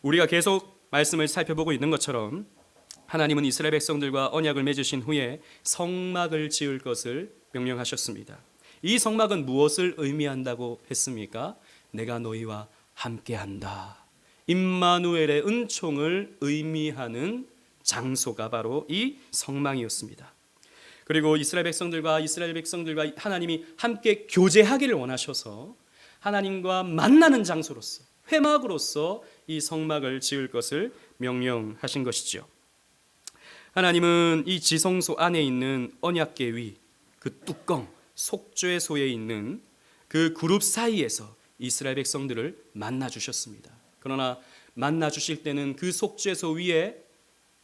우리가 계속 말씀을 살펴보고 있는 것처럼 하나님은 이스라엘 백성들과 언약을 맺으신 후에 성막을 지을 것을 명령하셨습니다. 이 성막은 무엇을 의미한다고 했습니까? 내가 너희와 함께한다. 임마누엘의 은총을 의미하는 장소가 바로 이 성막이었습니다. 그리고 이스라엘 백성들과 하나님이 함께 교제하기를 원하셔서 하나님과 만나는 장소로서, 회막으로서 이 성막을 지을 것을 명령하신 것이죠. 하나님은 이 지성소 안에 있는 언약궤 위, 그 뚜껑, 속죄소에 있는 그 그룹 사이에서 이스라엘 백성들을 만나 주셨습니다. 그러나 만나 주실 때는 그 속죄소 위에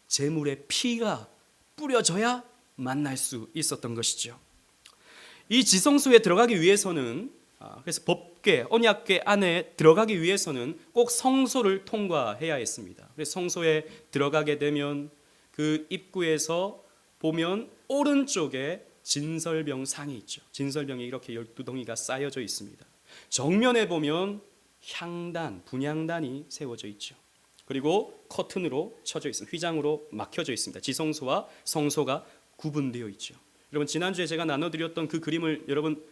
제물의 피가 뿌려져야 만날 수 있었던 것이죠. 이 지성소에 들어가기 위해서는, 그래서 법궤, 언약궤 안에 들어가기 위해서는 꼭 성소를 통과해야 했습니다. 그래서 성소에 들어가게 되면 그 입구에서 보면 오른쪽에 진설병 상이 있죠. 진설병이 이렇게 12덩이가 쌓여져 있습니다. 정면에 보면 향단, 분향단이 세워져 있죠. 그리고 커튼으로 쳐져 있습니다. 휘장으로 막혀져 있습니다. 지성소와 성소가 구분되어 있죠. 여러분, 지난주에 제가 나눠드렸던 그 그림을 여러분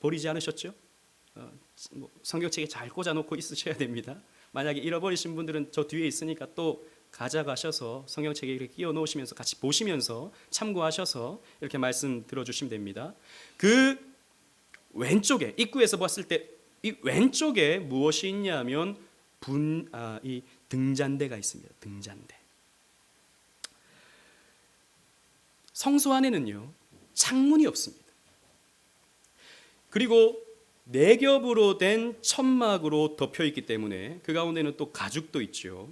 버리지 않으셨죠? 성경책에 잘 꽂아놓고 있으셔야 됩니다. 만약에 잃어버리신 분들은 저 뒤에 있으니까 또 가져가셔서 성경책에 이렇게 끼워 놓으시면서 같이 보시면서 참고하셔서 이렇게 말씀 들어주시면 됩니다. 그 왼쪽에, 입구에서 봤을 때 이 왼쪽에 무엇이 있냐면 이 등잔대가 있습니다. 등잔대. 성소 안에는요, 창문이 없습니다. 그리고 네 겹으로 된 천막으로 덮여 있기 때문에 그 가운데는 또 가죽도 있죠.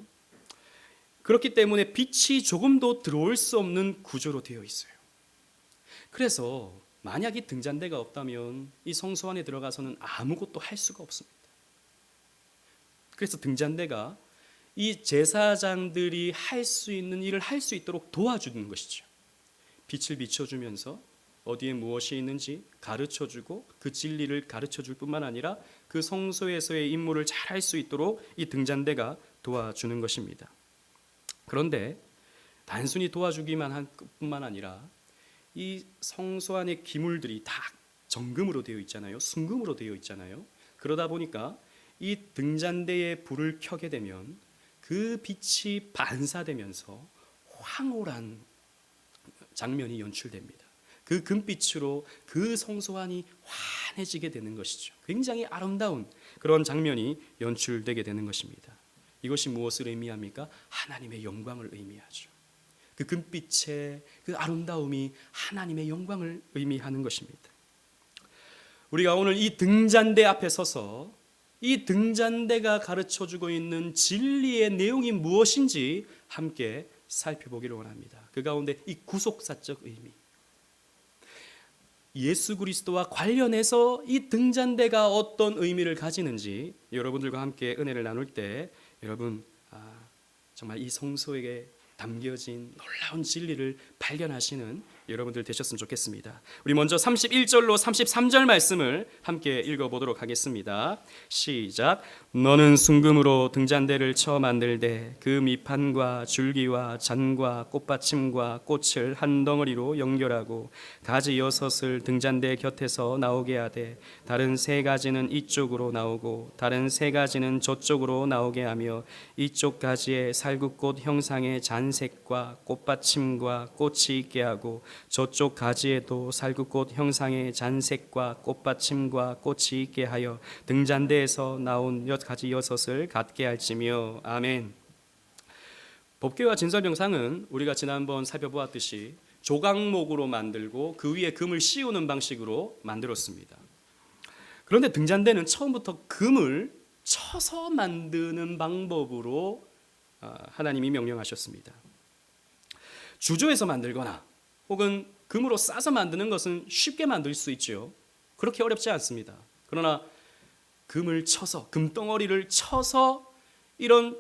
그렇기 때문에 빛이 조금도 들어올 수 없는 구조로 되어 있어요. 그래서 만약 이 등잔대가 없다면 이 성소 안에 들어가서는 아무것도 할 수가 없습니다. 그래서 등잔대가 이 제사장들이 할 수 있는 일을 할 수 있도록 도와주는 것이죠. 빛을 비춰주면서 어디에 무엇이 있는지 가르쳐주고 그 진리를 가르쳐줄 뿐만 아니라 그 성소에서의 임무를 잘 할 수 있도록 이 등잔대가 도와주는 것입니다. 그런데 단순히 도와주기만 한 뿐만 아니라 이 성소 안의 기물들이 다 정금으로 되어 있잖아요. 순금으로 되어 있잖아요. 그러다 보니까 이 등잔대에 불을 켜게 되면 그 빛이 반사되면서 황홀한 장면이 연출됩니다. 그 금빛으로 그 성소 안이 환해지게 되는 것이죠. 굉장히 아름다운 그런 장면이 연출되게 되는 것입니다. 이것이 무엇을 의미합니까? 하나님의 영광을 의미하죠. 그 금빛의 그 아름다움이 하나님의 영광을 의미하는 것입니다. 우리가 오늘 이 등잔대 앞에 서서 이 등잔대가 가르쳐주고 있는 진리의 내용이 무엇인지 함께 살펴보기를 원합니다. 그 가운데 이 구속사적 의미, 예수 그리스도와 관련해서 이 등잔대가 어떤 의미를 가지는지 여러분들과 함께 은혜를 나눌 때 여러분 정말 이 성소에게 담겨진 놀라운 진리를 발견하시는 여러분들 되셨으면 좋겠습니다. 우리 먼저 31절로 33절 말씀을 함께 읽어보도록 하겠습니다. 시작. 너는 순금으로 등잔대를 쳐 만들되 그 밑판과 줄기와 잔과 꽃받침과 꽃을 한 덩어리로 연결하고 가지 6을 등잔대 곁에서 나오게 하되 다른 3가지는 이쪽으로 나오고 다른 3가지는 저쪽으로 나오게 하며 이쪽 가지에 살구꽃 형상의 잔색과 꽃받침과 꽃이 있게 하고 저쪽 가지에도 살구꽃 형상의 잔색과 꽃받침과 꽃이 있게 하여 등잔대에서 나온 가지 6을 갖게 할지며. 아멘. 법궤와 진설병상은 우리가 지난번 살펴보았듯이 조각목으로 만들고 그 위에 금을 씌우는 방식으로 만들었습니다. 그런데 등잔대는 처음부터 금을 쳐서 만드는 방법으로 하나님이 명령하셨습니다. 주조해서 만들거나 혹은 금으로 싸서 만드는 것은 쉽게 만들 수 있죠. 그렇게 어렵지 않습니다. 그러나 금을 쳐서, 금덩어리를 쳐서 이런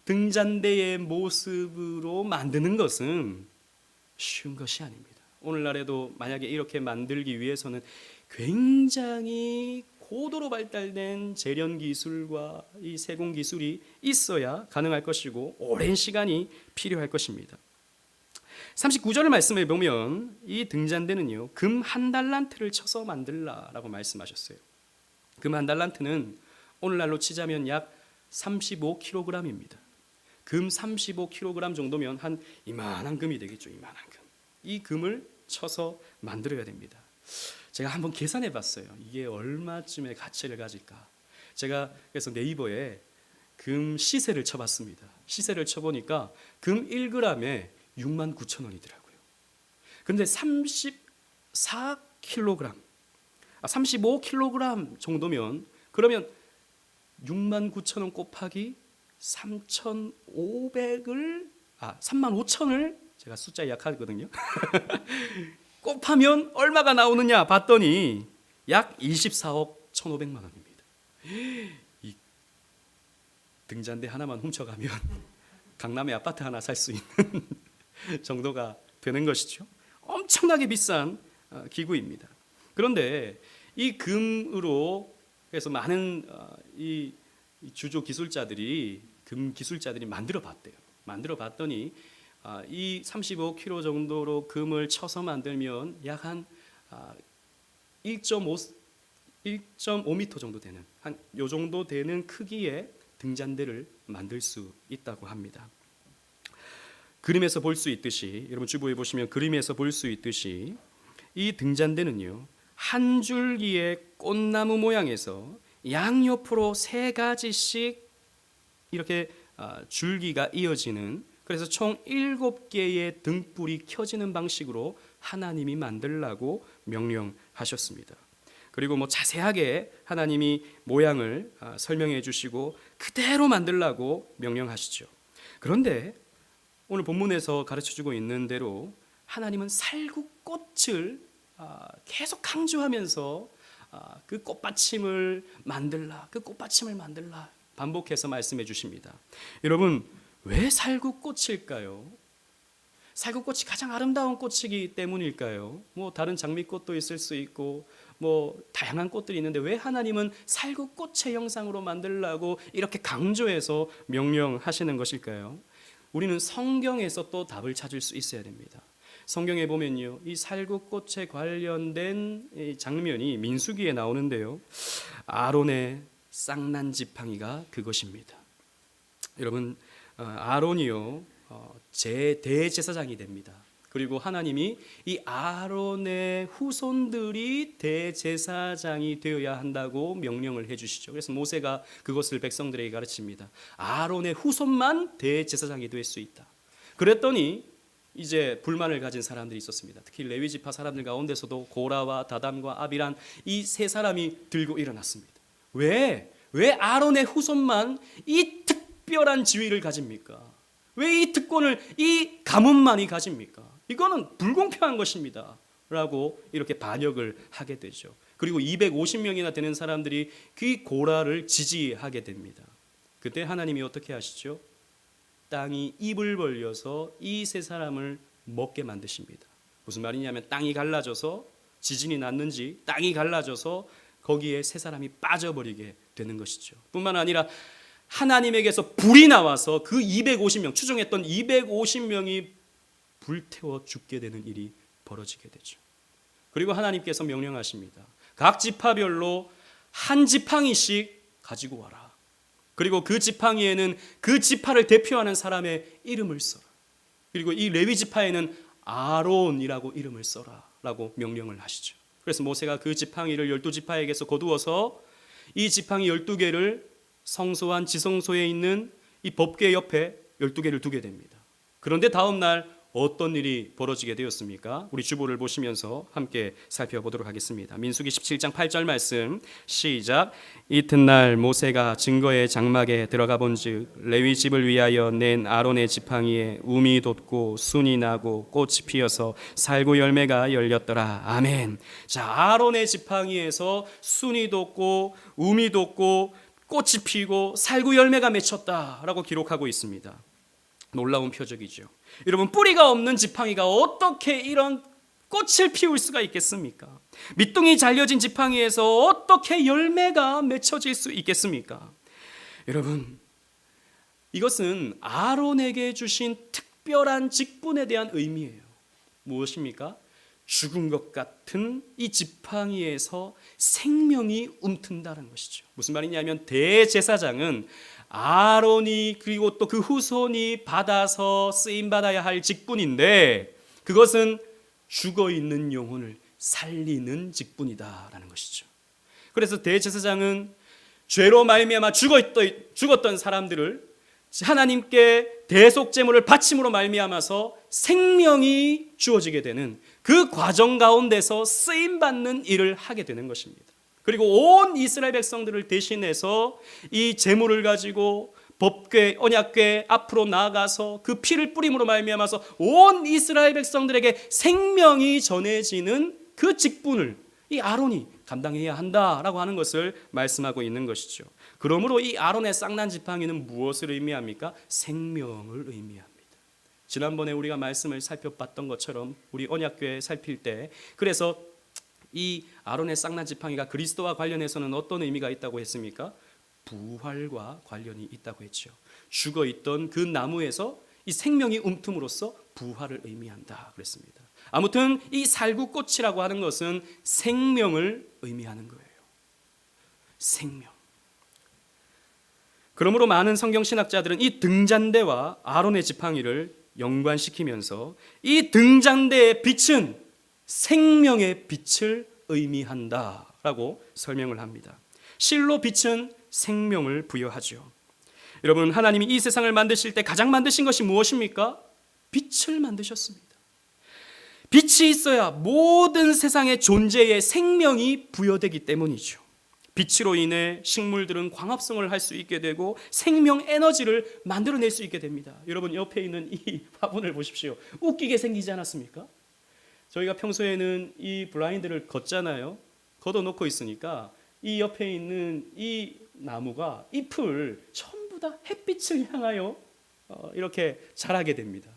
등잔대의 모습으로 만드는 것은 쉬운 것이 아닙니다. 오늘날에도 만약에 이렇게 만들기 위해서는 굉장히 고도로 발달된 제련 기술과 이 세공 기술이 있어야 가능할 것이고 오랜 시간이 필요할 것입니다. 39절 말씀에 보면 이 등잔대는요, 금 한 달란트를 쳐서 만들라라고 말씀하셨어요. 금 한 달란트는 오늘날로 치자면 약 35kg입니다. 금 35kg 정도면 한 이만한 금이 되겠죠. 이만한 금. 이 금을 쳐서 만들어야 됩니다. 제가 한번 계산해 봤어요. 이게 얼마쯤의 가치를 가질까? 제가 그래서 네이버에 금 시세를 쳐봤습니다. 시세를 쳐보니까 금 1g에 69,000원이더라고요. 그런데 35kg 정도면 그러면 69,000원 곱하기 35,000을 제가 숫자에 약하거든요. 곱하면 얼마가 나오느냐 봤더니 약 24억 1,500만 원입니다. 이 등잔대 하나만 훔쳐가면 강남에 아파트 하나 살 수 있는 정도가 되는 것이죠. 엄청나게 비싼 기구입니다. 그런데 이 금으로 그래서 많은 이 주조 기술자들이 금 기술자들이 만들어 봤대요. 만들어 봤더니 이 35kg 정도로 금을 쳐서 만들면 약 한 1.5m 정도 되는 한 요 정도 되는 크기의 등잔대를 만들 수 있다고 합니다. 그림에서 볼 수 있듯이 여러분 주부에 보시면 그림에서 볼 수 있듯이 이 등잔대는요, 한 줄기의 꽃나무 모양에서 양옆으로 3가지씩 이렇게 줄기가 이어지는, 그래서 총 7개의 등불이 켜지는 방식으로 하나님이 만들라고 명령하셨습니다. 그리고 뭐 자세하게 하나님이 모양을 설명해 주시고 그대로 만들라고 명령하시죠. 그런데 오늘 본문에서 가르쳐주고 있는 대로 하나님은 살구꽃을 계속 강조하면서 그 꽃받침을 만들라, 그 꽃받침을 만들라 반복해서 말씀해 주십니다. 여러분, 왜 살구꽃일까요? 살구꽃이 가장 아름다운 꽃이기 때문일까요? 뭐 다른 장미꽃도 있을 수 있고 뭐 다양한 꽃들이 있는데 왜 하나님은 살구꽃의 형상으로 만들라고 이렇게 강조해서 명령하시는 것일까요? 우리는 성경에서 또 답을 찾을 수 있어야 됩니다. 성경에 보면요, 이 살구꽃에 관련된 이 장면이 민수기에 나오는데요, 아론의 쌍난 지팡이가 그것입니다. 여러분, 아론이요 대제사장이 됩니다. 그리고 하나님이 이 아론의 후손들이 대제사장이 되어야 한다고 명령을 해주시죠. 그래서 모세가 그것을 백성들에게 가르칩니다. 아론의 후손만 대제사장이 될 수 있다. 그랬더니 이제 불만을 가진 사람들이 있었습니다. 특히 레위 지파 사람들 가운데서도 고라와 다단과 아비란 이 세 사람이 들고 일어났습니다. 왜 아론의 후손만 이 특별한 지위를 가집니까? 왜 이 특권을, 이 가문만이 가집니까? 이거는 불공평한 것입니다 라고 이렇게 반역을 하게 되죠. 그리고 250명이나 되는 사람들이 그 고라를 지지하게 됩니다. 그때 하나님이 어떻게 하시죠? 땅이 입을 벌려서 이 세 사람을 먹게 만드십니다. 무슨 말이냐면 땅이 갈라져서 지진이 났는지 땅이 갈라져서 거기에 세 사람이 빠져버리게 되는 것이죠. 뿐만 아니라 하나님에게서 불이 나와서 그 250명, 추정했던 250명이 불태워 죽게 되는 일이 벌어지게 되죠. 그리고 하나님께서 명령하십니다. 각 지파별로 한 지팡이씩 가지고 와라. 그리고 그 지팡이에는 그 지파를 대표하는 사람의 이름을 써라. 그리고 이 레위 지파에는 아론이라고 이름을 써라 라고 명령을 하시죠. 그래서 모세가 그 지팡이를 12지파에게서 거두어서 이 지팡이 12개를 성소한 지성소에 있는 이 법궤 옆에 12개를 두게 됩니다. 그런데 다음 날 어떤 일이 벌어지게 되었습니까? 우리 주보를 보시면서 함께 살펴보도록 하겠습니다. 민수기 17장 8절 말씀 시작. 이튿날 모세가 증거의 장막에 들어가 본즉 레위 집을 위하여 낸 아론의 지팡이에 움이 돋고 순이 나고 꽃이 피어서 살구 열매가 열렸더라. 아멘. 자, 아론의 지팡이에서 순이 돋고 움이 돋고 꽃이 피고 살구 열매가 맺혔다라고 기록하고 있습니다. 놀라운 표적이죠. 여러분, 뿌리가 없는 지팡이가 어떻게 이런 꽃을 피울 수가 있겠습니까? 밑둥이 잘려진 지팡이에서 어떻게 열매가 맺혀질 수 있겠습니까? 여러분, 이것은 아론에게 주신 특별한 직분에 대한 의미예요. 무엇입니까? 죽은 것 같은 이 지팡이에서 생명이 움튼다는 것이죠. 무슨 말이냐면 대제사장은 아론이 그리고 또 그 후손이 받아서 쓰임 받아야 할 직분인데, 그것은 죽어 있는 영혼을 살리는 직분이다라는 것이죠. 그래서 대제사장은 죄로 말미암아 죽었던 사람들을 하나님께 대속 제물을 바침으로 말미암아서 생명이 주어지게 되는 그 과정 가운데서 쓰임 받는 일을 하게 되는 것입니다. 그리고 온 이스라엘 백성들을 대신해서 이 제물을 가지고 법궤, 언약궤 앞으로 나아가서 그 피를 뿌림으로 말미암아서 온 이스라엘 백성들에게 생명이 전해지는 그 직분을 이 아론이 감당해야 한다라고 하는 것을 말씀하고 있는 것이죠. 그러므로 이 아론의 쌍난 지팡이는 무엇을 의미합니까? 생명을 의미합니다. 지난번에 우리가 말씀을 살펴봤던 것처럼 우리 언약궤 살필 때, 그래서 이 아론의 쌍난 지팡이가 그리스도와 관련해서는 어떤 의미가 있다고 했습니까? 부활과 관련이 있다고 했죠. 죽어있던 그 나무에서 이 생명이 움틈으로써 부활을 의미한다 그랬습니다. 아무튼 이 살구꽃이라고 하는 것은 생명을 의미하는 거예요. 생명. 그러므로 많은 성경신학자들은 이 등잔대와 아론의 지팡이를 연관시키면서 이 등잔대의 빛은 생명의 빛을 의미한다라고 설명을 합니다. 실로 빛은 생명을 부여하죠. 여러분, 하나님이 이 세상을 만드실 때 가장 만드신 것이 무엇입니까? 빛을 만드셨습니다. 빛이 있어야 모든 세상의 존재에 생명이 부여되기 때문이죠. 빛으로 인해 식물들은 광합성을 할 수 있게 되고 생명 에너지를 만들어낼 수 있게 됩니다. 여러분, 옆에 있는 이 화분을 보십시오. 웃기게 생기지 않았습니까? 저희가 평소에는 이 블라인드를 걷잖아요. 걷어놓고 있으니까 이 옆에 있는 이 나무가 잎을 전부 다 햇빛을 향하여 이렇게 자라게 됩니다.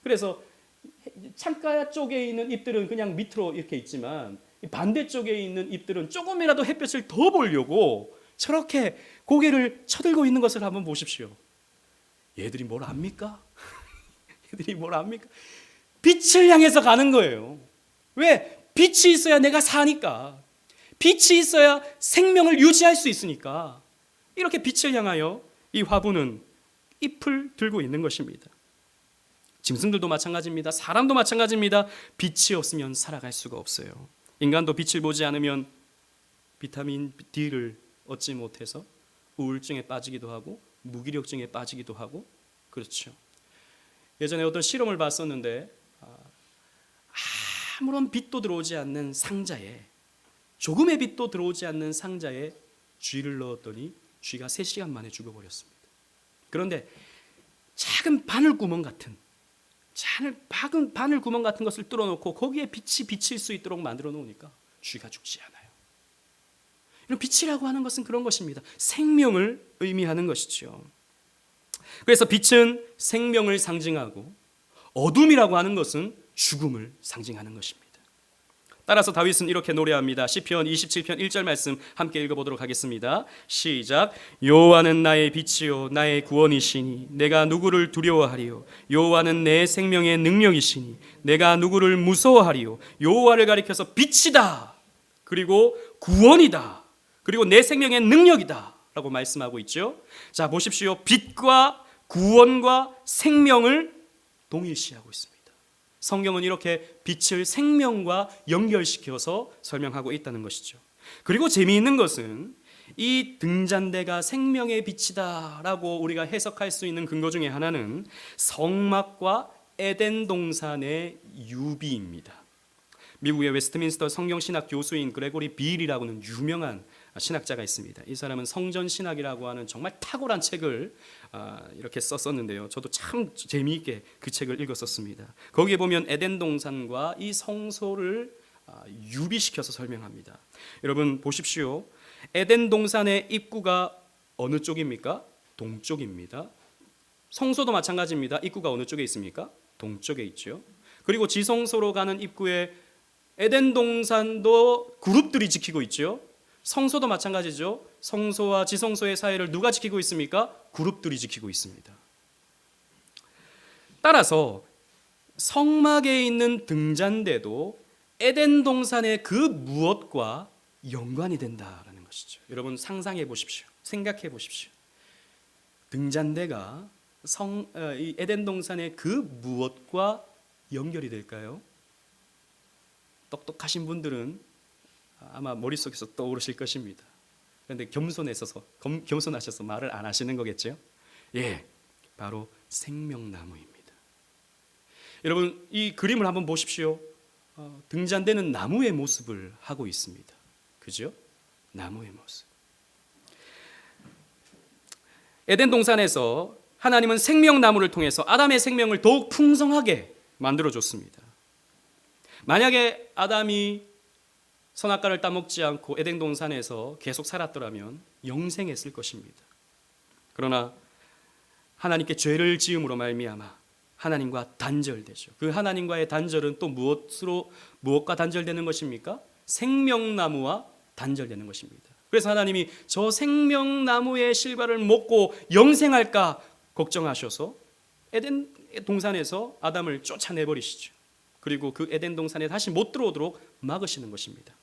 그래서 창가 쪽에 있는 잎들은 그냥 밑으로 이렇게 있지만 반대쪽에 있는 잎들은 조금이라도 햇볕을 더 보려고 저렇게 고개를 쳐들고 있는 것을 한번 보십시오. 얘들이 뭘 압니까? 얘들이 뭘 압니까? 빛을 향해서 가는 거예요. 왜? 빛이 있어야 내가 사니까. 빛이 있어야 생명을 유지할 수 있으니까. 이렇게 빛을 향하여 이 화분은 잎을 들고 있는 것입니다. 짐승들도 마찬가지입니다. 사람도 마찬가지입니다. 빛이 없으면 살아갈 수가 없어요. 인간도 빛을 보지 않으면 비타민 D를 얻지 못해서 우울증에 빠지기도 하고 무기력증에 빠지기도 하고 그렇죠. 예전에 어떤 실험을 봤었는데 아무런 빛도 들어오지 않는 상자에, 조금의 빛도 들어오지 않는 상자에 쥐를 넣었더니 쥐가 3시간 만에 죽어버렸습니다. 그런데 작은 바늘구멍 같은 것을 뚫어놓고 거기에 빛이 비칠 수 있도록 만들어 놓으니까 쥐가 죽지 않아요. 이런 빛이라고 하는 것은 그런 것입니다. 생명을 의미하는 것이죠. 그래서 빛은 생명을 상징하고 어둠이라고 하는 것은 죽음을 상징하는 것입니다. 따라서 다윗은 이렇게 노래합니다. 시편 27편 1절 말씀 함께 읽어보도록 하겠습니다. 시작. 여호와는 나의 빛이요 나의 구원이시니 내가 누구를 두려워하리요. 여호와는 내 생명의 능력이시니 내가 누구를 무서워하리요. 여호와를 가리켜서 빛이다, 그리고 구원이다, 그리고 내 생명의 능력이다 라고 말씀하고 있죠. 자, 보십시오. 빛과 구원과 생명을 동일시하고 있습니다. 성경은 이렇게 빛을 생명과 연결시켜서 설명하고 있다는 것이죠. 그리고 재미있는 것은 이 등잔대가 생명의 빛이다 라고 우리가 해석할 수 있는 근거 중에 하나는 성막과 에덴 동산의 유비입니다. 미국의 웨스트민스터 성경신학 교수인 그레고리 빌이라고는 유명한 신학자가 있습니다. 이 사람은 성전신학이라고 하는 정말 탁월한 책을 이렇게 썼었는데요. 저도 참 재미있게 그 책을 읽었었습니다. 거기에 보면 에덴 동산과 이 성소를 유비시켜서 설명합니다. 여러분 보십시오. 에덴 동산의 입구가 어느 쪽입니까? 동쪽입니다. 성소도 마찬가지입니다. 입구가 어느 쪽에 있습니까? 동쪽에 있죠. 그리고 지성소로 가는 입구의 에덴 동산도 그룹들이 지키고 있죠. 성소도 마찬가지죠. 성소와 지성소의 사이를 누가 지키고 있습니까? 그룹들이 지키고 있습니다. 따라서 성막에 있는 등잔대도 에덴 동산의 그 무엇과 연관이 된다라는 것이죠. 여러분 상상해 보십시오. 생각해 보십시오. 등잔대가 이 에덴 동산의 그 무엇과 연결이 될까요? 똑똑하신 분들은 아마 머릿속에서 떠오르실 것입니다. 그런데 겸손하셔서 말을 안 하시는 거겠죠? 예, 바로 생명나무입니다. 여러분 이 그림을 한번 보십시오. 등잔대는 나무의 모습을 하고 있습니다. 그죠? 나무의 모습. 에덴 동산에서 하나님은 생명나무를 통해서 아담의 생명을 더욱 풍성하게 만들어줬습니다. 만약에 아담이 선악과를 따먹지 않고 에덴 동산에서 계속 살았더라면 영생했을 것입니다. 그러나 하나님께 죄를 지음으로 말미암아 하나님과 단절되죠. 그 하나님과의 단절은 또 무엇과 단절되는 것입니까? 생명나무와 단절되는 것입니다. 그래서 하나님이 저 생명나무의 실과를 먹고 영생할까 걱정하셔서 에덴 동산에서 아담을 쫓아내버리시죠. 그리고 그 에덴 동산에 다시 못 들어오도록 막으시는 것입니다.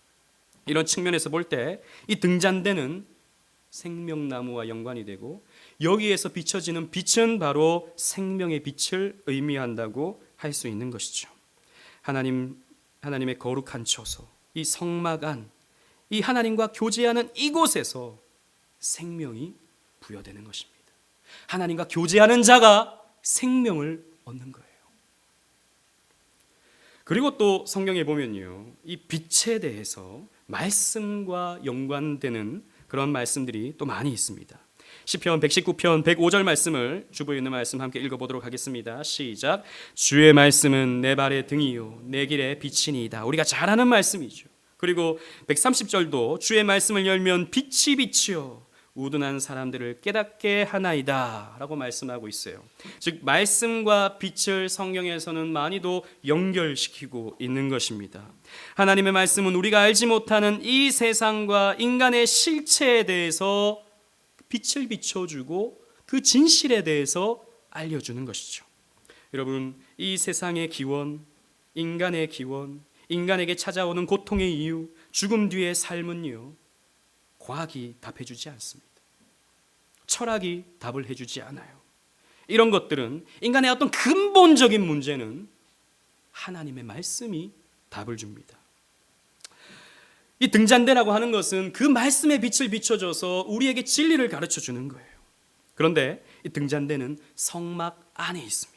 이런 측면에서 볼 때 이 등잔대는 생명나무와 연관이 되고 여기에서 비춰지는 빛은 바로 생명의 빛을 의미한다고 할 수 있는 것이죠. 하나님의 거룩한 처소, 이 성막 안, 이 하나님과 교제하는 이곳에서 생명이 부여되는 것입니다. 하나님과 교제하는 자가 생명을 얻는 거예요. 그리고 또 성경에 보면요, 이 빛에 대해서 말씀과 연관되는 그런 말씀들이 또 많이 있습니다. 시편 119편 105절 말씀을 주보에 있는 말씀 함께 읽어보도록 하겠습니다. 시작. 주의 말씀은 내 발의 등이요 내 길의 빛이니이다. 우리가 잘 아는 말씀이죠. 그리고 130절도 주의 말씀을 열면 빛이 비치어 우둔한 사람들을 깨닫게 하나이다 라고 말씀하고 있어요. 즉 말씀과 빛을 성경에서는 많이도 연결시키고 있는 것입니다. 하나님의 말씀은 우리가 알지 못하는 이 세상과 인간의 실체에 대해서 빛을 비춰주고 그 진실에 대해서 알려주는 것이죠. 여러분 이 세상의 기원, 인간의 기원, 인간에게 찾아오는 고통의 이유, 죽음 뒤의 삶은요, 과학이 답해주지 않습니다. 철학이 답을 해주지 않아요. 이런 것들은 인간의 어떤 근본적인 문제는 하나님의 말씀이 답을 줍니다. 이 등잔대라고 하는 것은 그 말씀의 빛을 비춰줘서 우리에게 진리를 가르쳐 주는 거예요. 그런데 이 등잔대는 성막 안에 있습니다.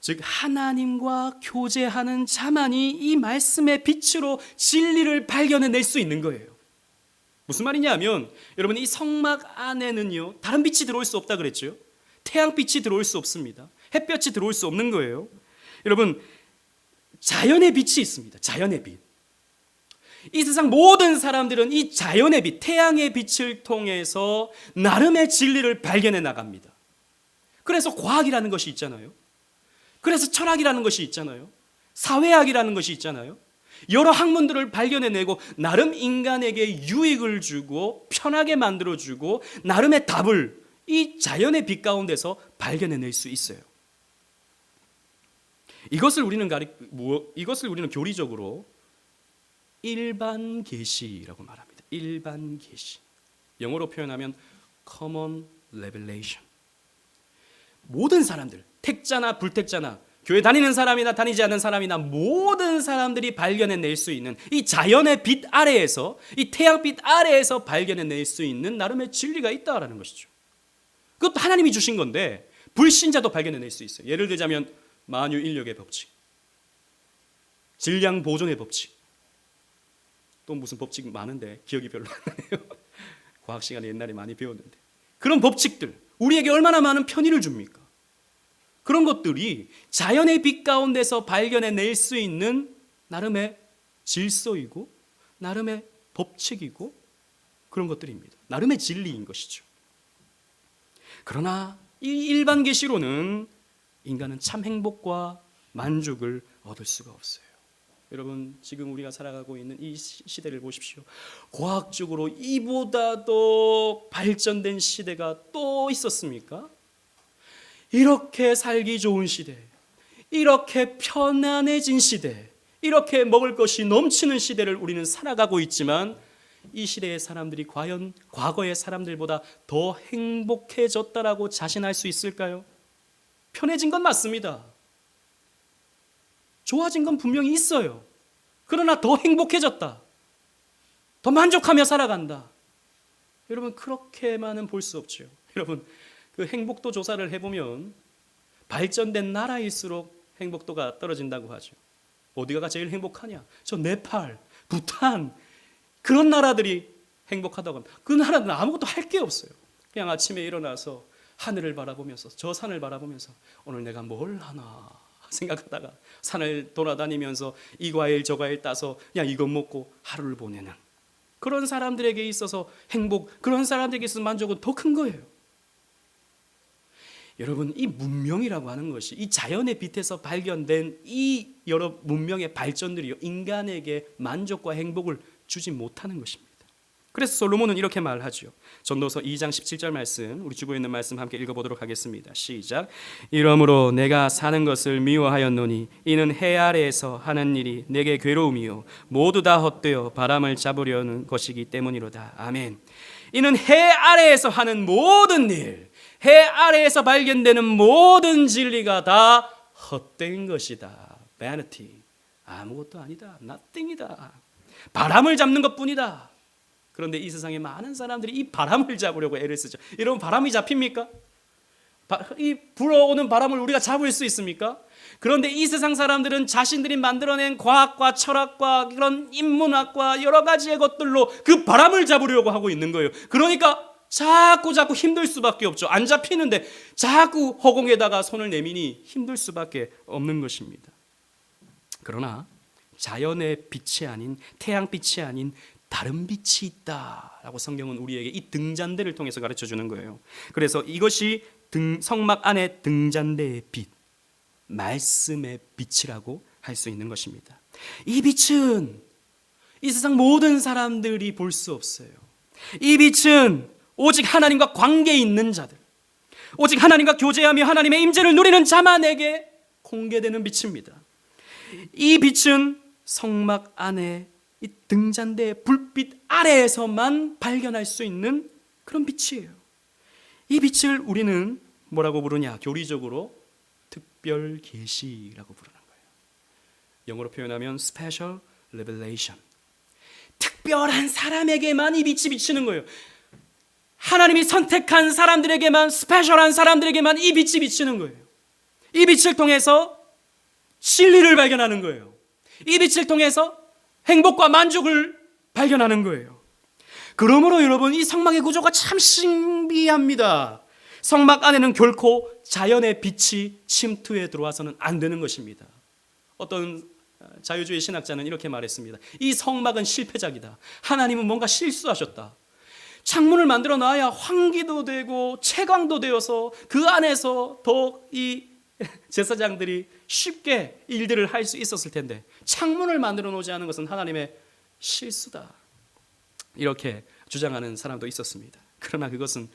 즉 하나님과 교제하는 자만이 이 말씀의 빛으로 진리를 발견해낼 수 있는 거예요. 무슨 말이냐면 여러분 이 성막 안에는요 다른 빛이 들어올 수 없다 그랬죠. 태양빛이 들어올 수 없습니다. 햇볕이 들어올 수 없는 거예요. 여러분 자연의 빛이 있습니다. 자연의 빛. 이 세상 모든 사람들은 이 자연의 빛, 태양의 빛을 통해서 나름의 진리를 발견해 나갑니다. 그래서 과학이라는 것이 있잖아요. 그래서 철학이라는 것이 있잖아요. 사회학이라는 것이 있잖아요. 여러 학문들을 발견해내고 나름 인간에게 유익을 주고 편하게 만들어주고 나름의 답을 이 자연의 빛 가운데서 발견해낼 수 있어요. 이것을 우리는 교리적으로 일반 계시라고 말합니다. 일반 계시. 영어로 표현하면 common revelation. 모든 사람들, 택자나 불택자나 교회 다니는 사람이나 다니지 않는 사람이나 모든 사람들이 발견해낼 수 있는 이 자연의 빛 아래에서, 이 태양빛 아래에서 발견해낼 수 있는 나름의 진리가 있다라는 것이죠. 그것도 하나님이 주신 건데 불신자도 발견해낼 수 있어요. 예를 들자면 만유 인력의 법칙, 질량 보존의 법칙, 또 무슨 법칙 많은데 기억이 별로 안 나네요. 과학 시간에 옛날에 많이 배웠는데 그런 법칙들 우리에게 얼마나 많은 편의를 줍니까? 그런 것들이 자연의 빛 가운데서 발견해낼 수 있는 나름의 질서이고 나름의 법칙이고 그런 것들입니다. 나름의 진리인 것이죠. 그러나 이 일반 계시로는 인간은 참 행복과 만족을 얻을 수가 없어요. 여러분, 지금 우리가 살아가고 있는 이 시대를 보십시오. 과학적으로 이보다도 발전된 시대가 또 있었습니까? 이렇게 살기 좋은 시대, 이렇게 편안해진 시대, 이렇게 먹을 것이 넘치는 시대를 우리는 살아가고 있지만 이 시대의 사람들이 과연 과거의 사람들보다 더 행복해졌다라고 자신할 수 있을까요? 편해진 건 맞습니다. 좋아진 건 분명히 있어요. 그러나 더 행복해졌다, 더 만족하며 살아간다, 여러분, 그렇게만은 볼 수 없죠. 여러분, 그 행복도 조사를 해보면 발전된 나라일수록 행복도가 떨어진다고 하죠. 어디가 제일 행복하냐? 저 네팔, 부탄, 그런 나라들이 행복하다고 합니다. 그 나라는 아무것도 할 게 없어요. 그냥 아침에 일어나서 하늘을 바라보면서, 저 산을 바라보면서 오늘 내가 뭘 하나 생각하다가 산을 돌아다니면서 이 과일 저 과일 따서 그냥 이것 먹고 하루를 보내는 그런 사람들에게 있어서 행복, 그런 사람들에게 있어서 만족은 더 큰 거예요. 여러분, 이 문명이라고 하는 것이, 이 자연의 빛에서 발견된 이 여러 문명의 발전들이요, 인간에게 만족과 행복을 주지 못하는 것입니다. 그래서 솔로몬은 이렇게 말하죠. 전도서 2장 17절 말씀, 우리 주고 있는 말씀 함께 읽어보도록 하겠습니다. 시작. 이러므로 내가 사는 것을 미워하였노니 이는 해 아래에서 하는 일이 내게 괴로움이요 모두 다 헛되어 바람을 잡으려는 것이기 때문이로다. 아멘. 이는 해 아래에서 하는 모든 일, 해 아래에서 발견되는 모든 진리가 다 헛된 것이다. vanity, 아무것도 아니다, nothing이다, 바람을 잡는 것뿐이다. 그런데 이 세상에 많은 사람들이 이 바람을 잡으려고 애를 쓰죠. 여러분, 바람이 잡힙니까? 이 불어오는 바람을 우리가 잡을 수 있습니까? 그런데 이 세상 사람들은 자신들이 만들어낸 과학과 철학과 그런 인문학과 여러 가지의 것들로 그 바람을 잡으려고 하고 있는 거예요. 그러니까 자꾸 힘들 수밖에 없죠. 안 잡히는데 자꾸 허공에다가 손을 내미니 힘들 수밖에 없는 것입니다. 그러나 자연의 빛이 아닌, 태양빛이 아닌 다른 빛이 있다라고 성경은 우리에게 이 등잔대를 통해서 가르쳐주는 거예요. 그래서 이것이 성막 안의 등잔대의 빛, 말씀의 빛이라고 할 수 있는 것입니다. 이 빛은 이 세상 모든 사람들이 볼 수 없어요. 이 빛은 오직 하나님과 관계 있는 자들, 오직 하나님과 교제하며 하나님의 임재를 누리는 자만에게 공개되는 빛입니다. 이 빛은 성막 안에 이 등잔대의 불빛 아래에서만 발견할 수 있는 그런 빛이에요. 이 빛을 우리는 뭐라고 부르냐? 교리적으로 특별 계시라고 부르는 거예요. 영어로 표현하면 special revelation. 특별한 사람에게만 이 빛이 비치는 거예요. 하나님이 선택한 사람들에게만, 스페셜한 사람들에게만 이 빛이 비치는 거예요. 이 빛을 통해서 진리를 발견하는 거예요. 이 빛을 통해서 행복과 만족을 발견하는 거예요. 그러므로 여러분, 이 성막의 구조가 참 신비합니다. 성막 안에는 결코 자연의 빛이 침투해 들어와서는 안 되는 것입니다. 어떤 자유주의 신학자는 이렇게 말했습니다. 이 성막은 실패작이다. 하나님은 뭔가 실수하셨다. 창문을 만들어 놔야 환기도 되고 채광도 되어서 그 안에서 더 이 제사장들이 쉽게 일들을 할 수 있었을 텐데 창문을 만들어 놓지 않은 것은 하나님의 실수다, 이렇게 주장하는 사람도 있었습니다. 그러나 그것은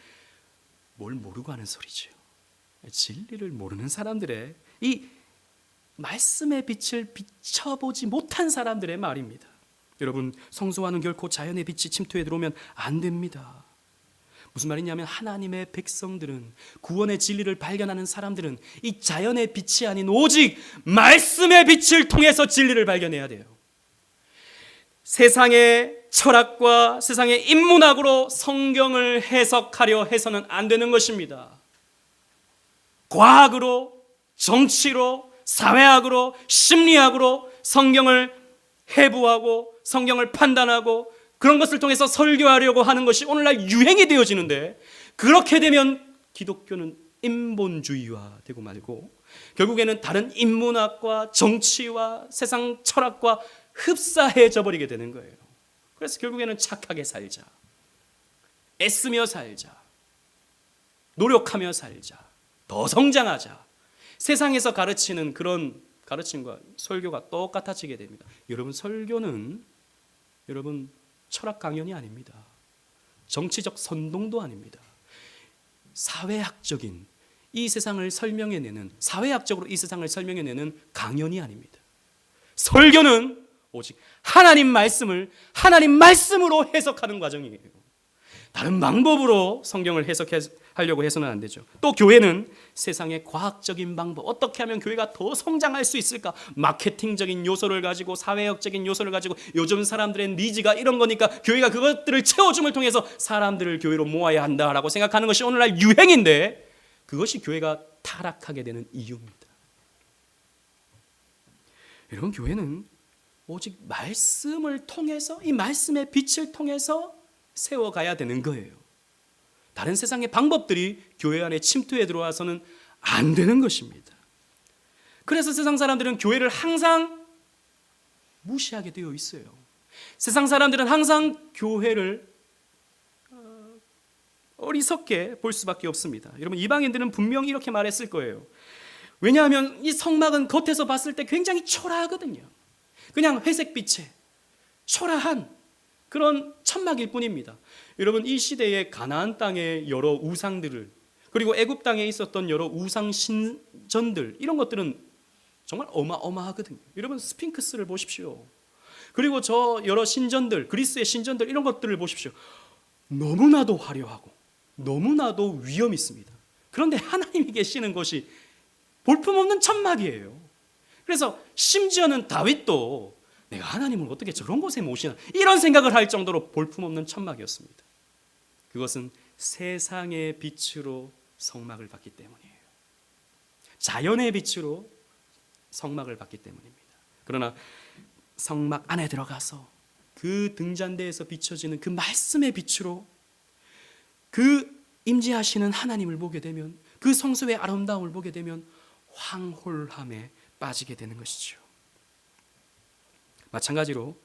뭘 모르고 하는 소리죠. 진리를 모르는 사람들의, 이 말씀의 빛을 비춰보지 못한 사람들의 말입니다. 여러분, 성소와는 결코 자연의 빛이 침투해 들어오면 안 됩니다. 무슨 말이냐면 하나님의 백성들은, 구원의 진리를 발견하는 사람들은 이 자연의 빛이 아닌 오직 말씀의 빛을 통해서 진리를 발견해야 돼요. 세상의 철학과 세상의 인문학으로 성경을 해석하려 해서는 안 되는 것입니다. 과학으로, 정치로, 사회학으로, 심리학으로 성경을 해부하고 성경을 판단하고 그런 것을 통해서 설교하려고 하는 것이 오늘날 유행이 되어지는데, 그렇게 되면 기독교는 인본주의화 되고 말고 결국에는 다른 인문학과 정치와 세상 철학과 흡사해져 버리게 되는 거예요. 그래서 결국에는 착하게 살자, 애쓰며 살자, 노력하며 살자, 더 성장하자, 세상에서 가르치는 그런 가르침과 설교가 똑같아지게 됩니다. 여러분, 설교는 여러분 철학 강연이 아닙니다. 정치적 선동도 아닙니다. 사회학적인 이 세상을 설명해내는, 사회학적으로 이 세상을 설명해내는 강연이 아닙니다. 설교는 오직 하나님 말씀을 하나님 말씀으로 해석하는 과정이에요. 다른 방법으로 성경을 해석하려고 해서는 안 되죠. 또 교회는 세상의 과학적인 방법, 어떻게 하면 교회가 더 성장할 수 있을까, 마케팅적인 요소를 가지고, 사회학적인 요소를 가지고, 요즘 사람들의 니즈가 이런 거니까 교회가 그것들을 채워줌을 통해서 사람들을 교회로 모아야 한다라고 생각하는 것이 오늘날 유행인데, 그것이 교회가 타락하게 되는 이유입니다. 여러분, 교회는 오직 말씀을 통해서, 이 말씀의 빛을 통해서 세워가야 되는 거예요. 다른 세상의 방법들이 교회 안에 침투해 들어와서는 안 되는 것입니다. 그래서 세상 사람들은 교회를 항상 무시하게 되어 있어요. 세상 사람들은 항상 교회를 어리석게 볼 수밖에 없습니다. 여러분, 이방인들은 분명히 이렇게 말했을 거예요. 왜냐하면 이 성막은 겉에서 봤을 때 굉장히 초라하거든요. 그냥 회색빛에 초라한 그런 천막일 뿐입니다. 여러분, 이 시대에 가나안 땅의 여러 우상들을, 그리고 애굽 땅에 있었던 여러 우상 신전들, 이런 것들은 정말 어마어마하거든요. 여러분, 스핑크스를 보십시오. 그리고 저 여러 신전들, 그리스의 신전들, 이런 것들을 보십시오. 너무나도 화려하고 너무나도 위험 있습니다. 그런데 하나님이 계시는 것이 볼품없는 천막이에요. 그래서 심지어는 다윗도 내가 하나님을 어떻게 저런 곳에 모시나, 이런 생각을 할 정도로 볼품없는 천막이었습니다. 그것은 세상의 빛으로 성막을 받기 때문이에요. 자연의 빛으로 성막을 받기 때문입니다. 그러나 성막 안에 들어가서 그 등잔대에서 비춰지는 그 말씀의 빛으로 그 임재하시는 하나님을 보게 되면, 그 성소의 아름다움을 보게 되면 황홀함에 빠지게 되는 것이죠. 마찬가지로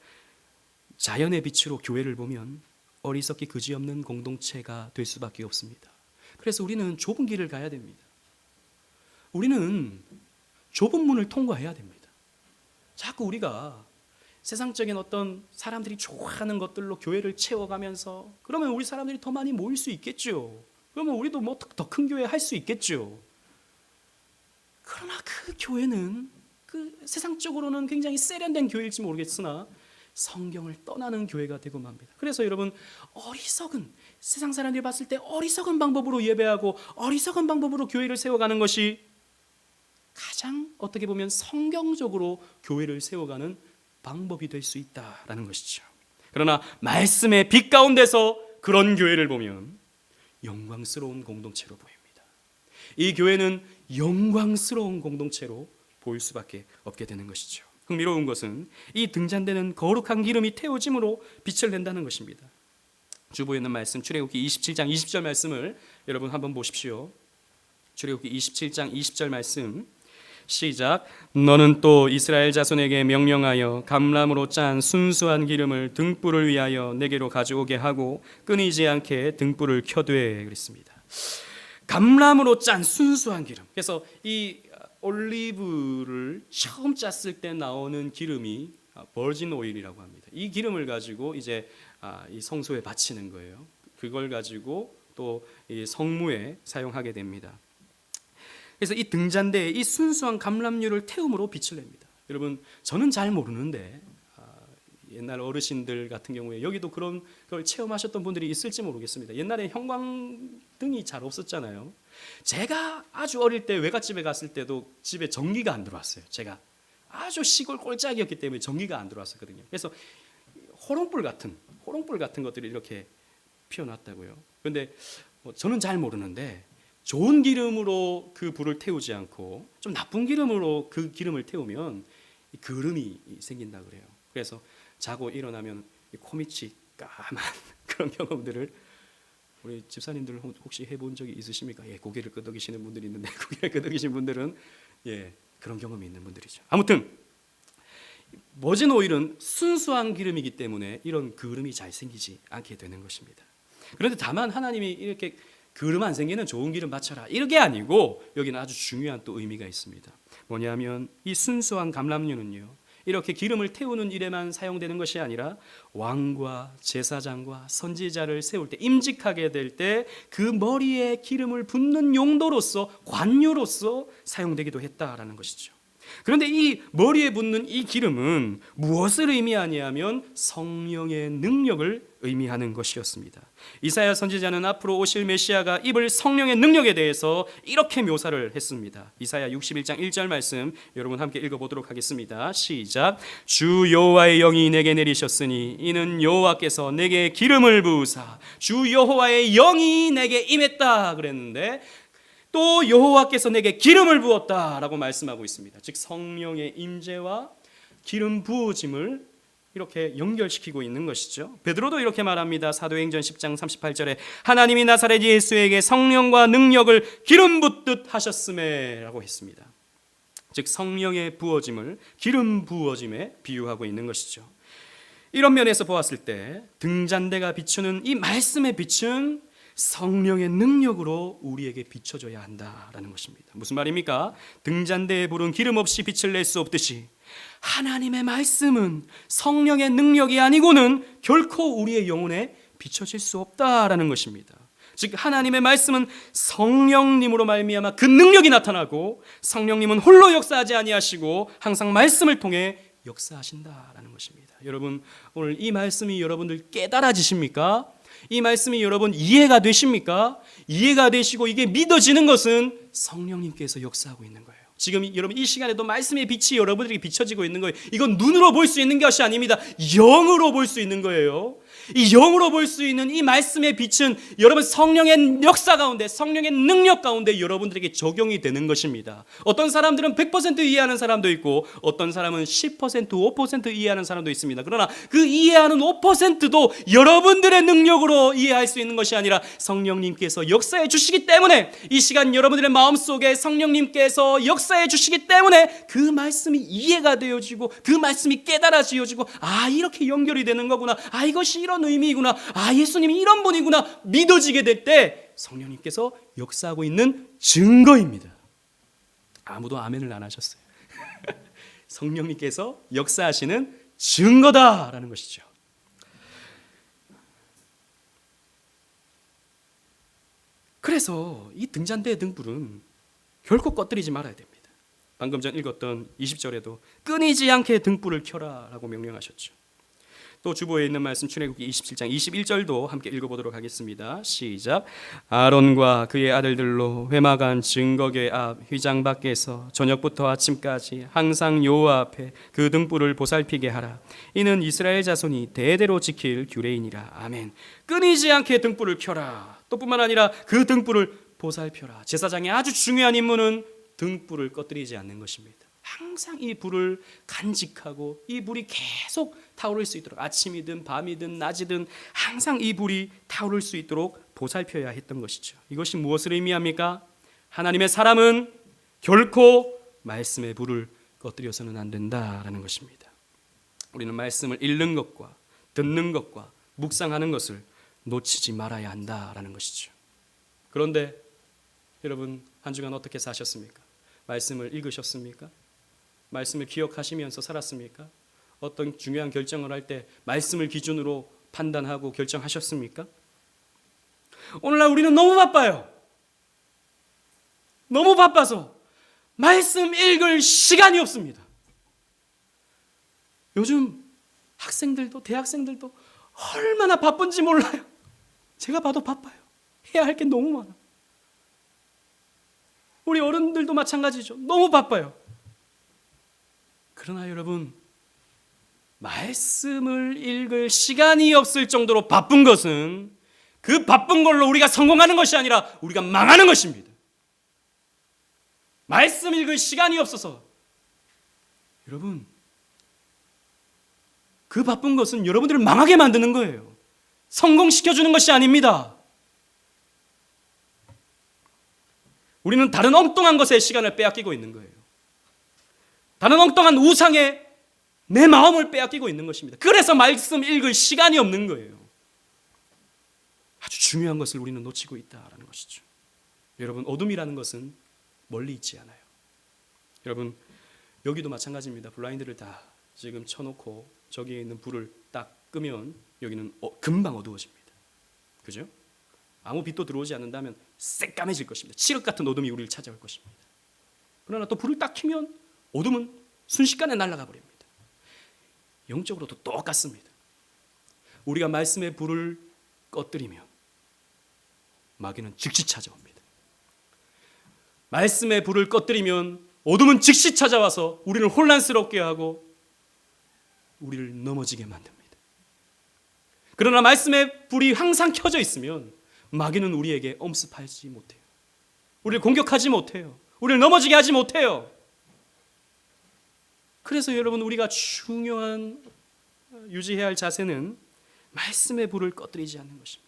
자연의 빛으로 교회를 보면 어리석기 그지없는 공동체가 될 수밖에 없습니다. 그래서 우리는 좁은 길을 가야 됩니다. 우리는 좁은 문을 통과해야 됩니다. 자꾸 우리가 세상적인 어떤 사람들이 좋아하는 것들로 교회를 채워가면서, 그러면 우리 사람들이 더 많이 모일 수 있겠죠. 그러면 우리도 뭐 더 큰 교회 할 수 있겠죠. 그러나 그 교회는 그 세상적으로는 굉장히 세련된 교회일지 모르겠으나 성경을 떠나는 교회가 되고 맙니다. 그래서 여러분, 어리석은, 세상 사람들이 봤을 때 어리석은 방법으로 예배하고 어리석은 방법으로 교회를 세워가는 것이 가장 어떻게 보면 성경적으로 교회를 세워가는 방법이 될 수 있다라는 것이죠. 그러나 말씀의 빛 가운데서 그런 교회를 보면 영광스러운 공동체로 보입니다. 이 교회는 영광스러운 공동체로 보일 수밖에 없게 되는 것이죠. 흥미로운 것은 이 등잔대는 거룩한 기름이 태워짐으로 빛을 낸다는 것입니다. 주보에 있는 말씀, 출애굽기 27장 20절 말씀을 여러분 한번 보십시오. 출애굽기 27장 20절 말씀, 시작. 너는 또 이스라엘 자손에게 명령하여 감람으로 짠 순수한 기름을 등불을 위하여 내게로 가져오게 하고 끊이지 않게 등불을 켜되, 그랬습니다. 감람으로 짠 순수한 기름. 그래서 이 올리브를 처음 짰을 때 나오는 기름이 버진 오일이라고 합니다. 이 기름을 가지고 이제 이 성소에 바치는 거예요. 그걸 가지고 또 이 성무에 사용하게 됩니다. 그래서 이 등잔대에 이 순수한 감람유를 태움으로 빛을 냅니다. 여러분, 저는 잘 모르는데 옛날 어르신들 같은 경우에 여기도 그런 걸 체험하셨던 분들이 있을지 모르겠습니다. 옛날에 형광등이 잘 없었잖아요. 제가 아주 어릴 때 외갓집에 갔을 때도 집에 전기가 안 들어왔어요. 제가 아주 시골 꼴짝이었기 때문에 전기가 안 들어왔었거든요. 그래서 호롱불 같은 것들이 이렇게 피어났다고요. 그런데 저는 잘 모르는데 좋은 기름으로 그 불을 태우지 않고 좀 나쁜 기름으로 그 기름을 태우면 그름이 생긴다 그래요. 그래서 자고 일어나면 코밑이 까만 그런 경험들을 우리 집사님들 혹시 해본 적이 있으십니까? 예, 고개를 끄덕이시는 분들이 있는데 고개를 끄덕이시는 분들은 예, 그런 경험이 있는 분들이죠. 아무튼 버진 오일은 순수한 기름이기 때문에 이런 그름이 잘 생기지 않게 되는 것입니다. 그런데 다만 하나님이 이렇게 그름 안 생기는 좋은 기름 바쳐라, 이게 아니고 여기는 아주 중요한 또 의미가 있습니다. 뭐냐면 이 순수한 감람류는요, 이렇게 기름을 태우는 일에만 사용되는 것이 아니라 왕과 제사장과 선지자를 세울 때, 임직하게 될 때 그 머리에 기름을 붓는 용도로서, 관유로서 사용되기도 했다라는 것이죠. 그런데 이 머리에 붓는 이 기름은 무엇을 의미하냐면 성령의 능력을 의미하는 것이었습니다. 이사야 선지자는 앞으로 오실 메시아가 입을 성령의 능력에 대해서 이렇게 묘사를 했습니다. 이사야 61장 1절 말씀 여러분 함께 읽어보도록 하겠습니다. 시작. 주 여호와의 영이 내게 내리셨으니 이는 여호와께서 내게 기름을 부으사 주 여호와의 영이 내게 임했다 그랬는데, 또 여호와께서 내게 기름을 부었다라고 말씀하고 있습니다. 즉 성령의 임재와 기름 부어짐을 이렇게 연결시키고 있는 것이죠. 베드로도 이렇게 말합니다. 사도행전 10장 38절에 하나님이 나사렛 예수에게 성령과 능력을 기름 붓듯 하셨음에 라고 했습니다. 즉 성령의 부어짐을 기름 부어짐에 비유하고 있는 것이죠. 이런 면에서 보았을 때 등잔대가 비추는 이 말씀의 빛은 성령의 능력으로 우리에게 비춰져야 한다라는 것입니다. 무슨 말입니까? 등잔대에 부른 기름 없이 빛을 낼 수 없듯이 하나님의 말씀은 성령의 능력이 아니고는 결코 우리의 영혼에 비춰질 수 없다라는 것입니다. 즉 하나님의 말씀은 성령님으로 말미암아 그 능력이 나타나고, 성령님은 홀로 역사하지 아니하시고 항상 말씀을 통해 역사하신다라는 것입니다. 여러분, 오늘 이 말씀이 여러분들 깨달아지십니까? 이 말씀이 여러분 이해가 되십니까? 이해가 되시고 이게 믿어지는 것은 성령님께서 역사하고 있는 거예요. 지금 여러분 이 시간에도 말씀의 빛이 여러분들에게 비춰지고 있는 거예요. 이건 눈으로 볼 수 있는 것이 아닙니다. 영으로 볼 수 있는 거예요. 이 영으로 볼 수 있는 이 말씀의 빛은 여러분 성령의 역사 가운데, 성령의 능력 가운데 여러분들에게 적용이 되는 것입니다. 어떤 사람들은 100% 이해하는 사람도 있고 어떤 사람은 10%, 5% 이해하는 사람도 있습니다. 그러나 그 이해하는 5%도 여러분들의 능력으로 이해할 수 있는 것이 아니라 성령님께서 역사해 주시기 때문에, 이 시간 여러분들의 마음속에 성령님께서 역사해 주시기 때문에 그 말씀이 이해가 되어지고 그 말씀이 깨달아지어지고, 아 이렇게 연결이 되는 거구나, 아 이것이 이런 의미이구나, 아 예수님이 이런 분이구나 믿어지게 될 때 성령님께서 역사하고 있는 증거입니다. 아무도 아멘을 안 하셨어요. 성령님께서 역사하시는 증거다라는 것이죠. 그래서 이 등잔대의 등불은 결코 꺼뜨리지 말아야 됩니다. 방금 전 읽었던 20절에도 끊이지 않게 등불을 켜라 라고 명령하셨죠. 또 주보에 있는 말씀 출애굽기 27장 21절도 함께 읽어보도록 하겠습니다. 시작. 아론과 그의 아들들로 회막안 증거궤 앞 휘장 밖에서 저녁부터 아침까지 항상 여호와 앞에 그 등불을 보살피게 하라. 이는 이스라엘 자손이 대대로 지킬 규례이니라. 아멘. 끊이지 않게 등불을 켜라. 또 뿐만 아니라 그 등불을 보살펴라. 제사장의 아주 중요한 임무는 등불을 꺼뜨리지 않는 것입니다. 항상 이 불을 간직하고 이 불이 계속 타오를 수 있도록, 아침이든 밤이든 낮이든 항상 이 불이 타오를 수 있도록 보살펴야 했던 것이죠. 이것이 무엇을 의미합니까? 하나님의 사람은 결코 말씀의 불을 꺼뜨려서는 안 된다라는 것입니다. 우리는 말씀을 읽는 것과 듣는 것과 묵상하는 것을 놓치지 말아야 한다라는 것이죠. 그런데 여러분 한 주간 어떻게 사셨습니까? 말씀을 읽으셨습니까? 말씀을 기억하시면서 살았습니까? 어떤 중요한 결정을 할 때 말씀을 기준으로 판단하고 결정하셨습니까? 오늘날 우리는 너무 바빠요. 너무 바빠서 말씀 읽을 시간이 없습니다. 요즘 학생들도 대학생들도 얼마나 바쁜지 몰라요. 제가 봐도 바빠요. 해야 할 게 너무 많아. 우리 어른들도 마찬가지죠. 너무 바빠요. 그러나 여러분, 말씀을 읽을 시간이 없을 정도로 바쁜 것은 그 바쁜 걸로 우리가 성공하는 것이 아니라 우리가 망하는 것입니다. 말씀 읽을 시간이 없어서 여러분, 그 바쁜 것은 여러분들을 망하게 만드는 거예요. 성공시켜주는 것이 아닙니다. 우리는 다른 엉뚱한 것에 시간을 빼앗기고 있는 거예요. 다른 엉뚱한 우상에 내 마음을 빼앗기고 있는 것입니다. 그래서 말씀 읽을 시간이 없는 거예요. 아주 중요한 것을 우리는 놓치고 있다라는 것이죠. 여러분, 어둠이라는 것은 멀리 있지 않아요. 여러분, 여기도 마찬가지입니다. 블라인드를 다 지금 쳐놓고 저기에 있는 불을 딱 끄면 여기는 금방 어두워집니다. 그죠? 아무 빛도 들어오지 않는다면 새까매질 것입니다. 칠흑 같은 어둠이 우리를 찾아올 것입니다. 그러나 또 불을 딱 켜면 어둠은 순식간에 날아가 버립니다. 영적으로도 똑같습니다. 우리가 말씀의 불을 꺼뜨리면 마귀는 즉시 찾아옵니다. 말씀의 불을 꺼뜨리면 어둠은 즉시 찾아와서 우리를 혼란스럽게 하고 우리를 넘어지게 만듭니다. 그러나 말씀의 불이 항상 켜져 있으면 마귀는 우리에게 엄습하지 못해요. 우리를 공격하지 못해요. 우리를 넘어지게 하지 못해요. 그래서 여러분, 우리가 중요한 유지해야 할 자세는 말씀의 불을 꺼뜨리지 않는 것입니다.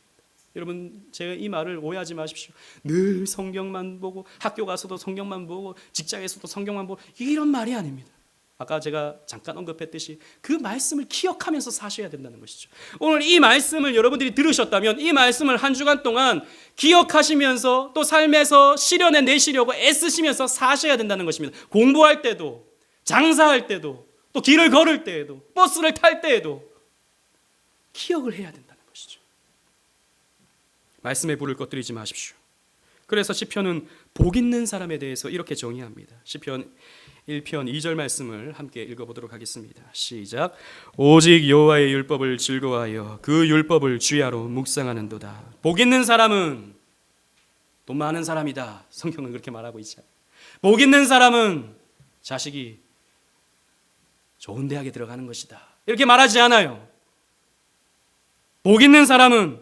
여러분, 제가 이 말을 오해하지 마십시오. 늘 성경만 보고 학교 가서도 성경만 보고 직장에서도 성경만 보고 이런 말이 아닙니다. 아까 제가 잠깐 언급했듯이 그 말씀을 기억하면서 사셔야 된다는 것이죠. 오늘 이 말씀을 여러분들이 들으셨다면 이 말씀을 한 주간 동안 기억하시면서 또 삶에서 실현해 내시려고 애쓰시면서 사셔야 된다는 것입니다. 공부할 때도, 장사할 때도, 또 길을 걸을 때에도, 버스를 탈 때에도 기억을 해야 된다는 것이죠. 말씀의 불을 꺼뜨리지 마십시오. 그래서 시편은 복 있는 사람에 대해서 이렇게 정의합니다. 시편 1편 2절 말씀을 함께 읽어보도록 하겠습니다. 시작. 오직 여호와의 율법을 즐거워하여 그 율법을 주야로 묵상하는도다. 복 있는 사람은 돈 많은 사람이다. 성경은 그렇게 말하고 있지 않아요. 복 있는 사람은 자식이 좋은 대학에 들어가는 것이다. 이렇게 말하지 않아요. 복 있는 사람은